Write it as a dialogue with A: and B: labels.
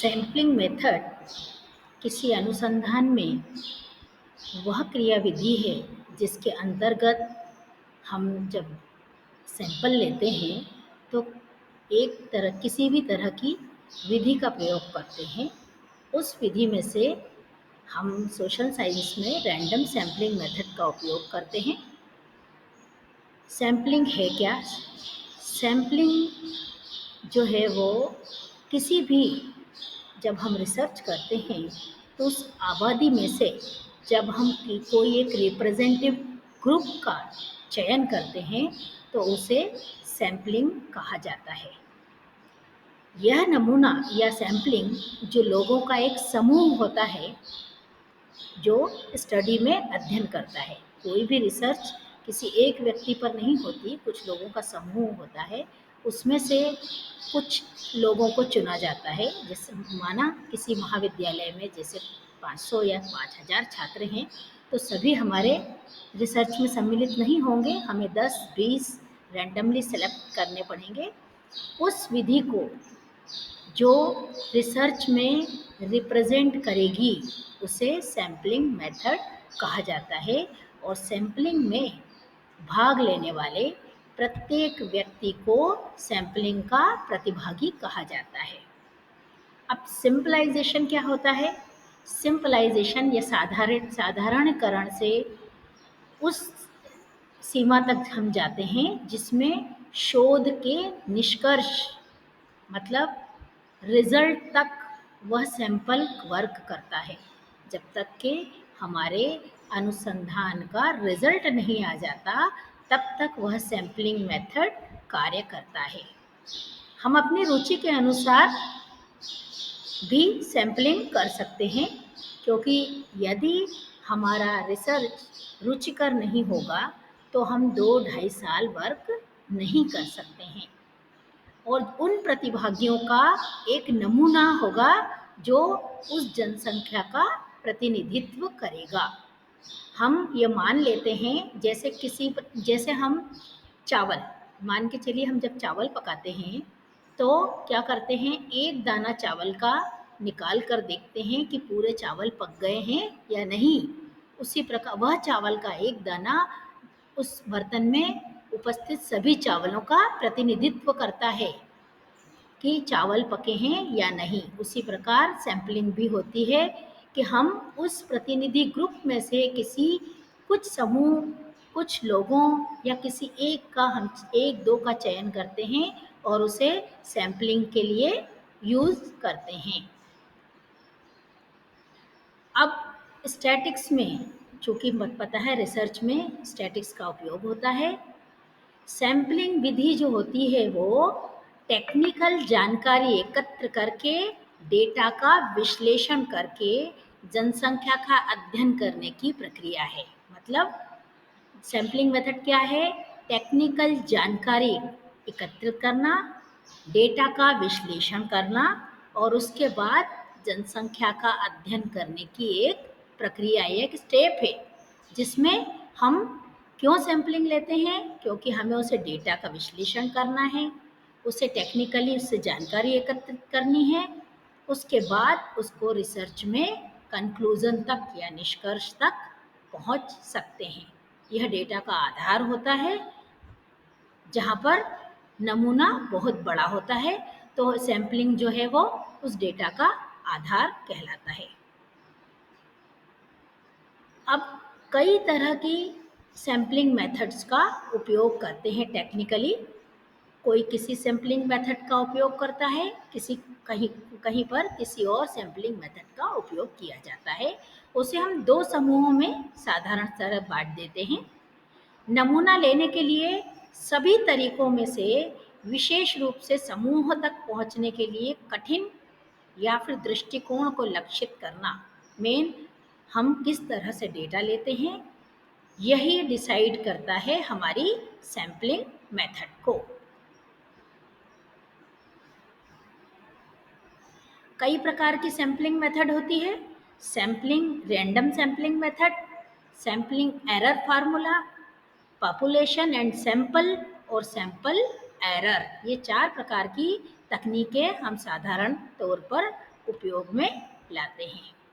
A: Sampling method किसी अनुसंधान में वह क्रियाविधि है जिसके अंतर्गत हम जब सैंपल लेते हैं तो किसी भी तरह की विधि का प्रयोग करते हैं। उस विधि में से हम सोशल साइंस में रैंडम सैंपलिंग मेथड का उपयोग करते हैं। सैंपलिंग है क्या? सैंपलिंग जो है वो किसी भी जब हम रिसर्च करते हैं तो उस आबादी में से जब हम कोई एक रिप्रेजेंटेटिव ग्रुप का चयन करते हैं तो उसे सैंपलिंग कहा जाता है। यह नमूना या सैंपलिंग जो लोगों का एक समूह होता है जो स्टडी में अध्ययन करता है। कोई भी रिसर्च किसी एक व्यक्ति पर नहीं होती, कुछ लोगों का समूह होता है। उसमें से कुछ लोगों को चुना जाता है। जैसे माना किसी महाविद्यालय में जैसे 500 या 5000 छात्र हैं तो सभी हमारे रिसर्च में सम्मिलित नहीं होंगे, हमें 10-20 रैंडमली सेलेक्ट करने पड़ेंगे। उस विधि को जो रिसर्च में रिप्रेजेंट करेगी उसे सैंपलिंग मेथड कहा जाता है और सैंपलिंग में भाग लेने वाले प्रत्येक व्यक्ति को सैंपलिंग का प्रतिभागी कहा जाता है। अब सिंपलाइजेशन क्या होता है? सिंपलाइजेशन या साधारणीकरण से उस सीमा तक हम जाते हैं जिसमें शोध के निष्कर्ष मतलब रिजल्ट तक वह सैंपल वर्क करता है। जब तक कि हमारे अनुसंधान का रिजल्ट नहीं आ जाता तब तक वह सैंपलिंग मेथड कार्य करता है। हम अपनी रुचि के अनुसार भी सैंपलिंग कर सकते हैं, क्योंकि यदि हमारा रिसर्च रुचिकर नहीं होगा तो हम 2-2.5 साल वर्क नहीं कर सकते हैं और उन प्रतिभागियों का एक नमूना होगा जो उस जनसंख्या का प्रतिनिधित्व करेगा। हम ये मान लेते हैं जैसे हम चावल मान के चलिए, हम जब चावल पकाते हैं तो क्या करते हैं, एक दाना चावल का निकाल कर देखते हैं कि पूरे चावल पक गए हैं या नहीं। उसी प्रकार वह चावल का एक दाना उस बर्तन में उपस्थित सभी चावलों का प्रतिनिधित्व करता है कि चावल पके हैं या नहीं। उसी प्रकार सैंपलिंग भी होती है कि हम उस प्रतिनिधि ग्रुप में से कुछ लोगों या किसी एक का हम 1-2 का चयन करते हैं और उसे सैंपलिंग के लिए यूज़ करते हैं। अब स्टैटिक्स में, चूँकि पता है रिसर्च में स्टैटिक्स का उपयोग होता है। सैंपलिंग विधि जो होती है वो टेक्निकल जानकारी एकत्र करके डेटा का विश्लेषण करके जनसंख्या का अध्ययन करने की प्रक्रिया है। मतलब सैंपलिंग मेथड क्या है? टेक्निकल जानकारी एकत्रित करना, डेटा का विश्लेषण करना और उसके बाद जनसंख्या का अध्ययन करने की एक प्रक्रिया है, एक स्टेप है, जिसमें हम क्यों सैंपलिंग लेते हैं? क्योंकि हमें उसे डेटा का विश्लेषण करना है, उसे टेक्निकली उससे जानकारी एकत्रित करनी है, उसके बाद उसको रिसर्च में कंक्लूजन तक या निष्कर्ष तक पहुंच सकते हैं। यह डेटा का आधार होता है जहाँ पर नमूना बहुत बड़ा होता है, तो सैंपलिंग जो है वो उस डेटा का आधार कहलाता है। अब कई तरह की सैंपलिंग मेथड्स का उपयोग करते हैं टेक्निकली। कोई किसी सैंपलिंग मेथड का उपयोग करता है, कहीं पर किसी और सैंपलिंग मेथड का उपयोग किया जाता है। उसे हम 2 समूहों में साधारणतः बांट देते हैं। नमूना लेने के लिए सभी तरीकों में से विशेष रूप से समूह तक पहुंचने के लिए कठिन या फिर दृष्टिकोण को लक्षित करना, हम किस तरह से डेटा लेते हैं, यही डिसाइड करता है हमारी सैंपलिंग मेथड को। कई प्रकार की सैंपलिंग मेथड होती है। Random sampling method, sampling error formula, population and sample और सैंपल एरर। ये 4 प्रकार की तकनीकें हम साधारण तौर पर उपयोग में लाते हैं।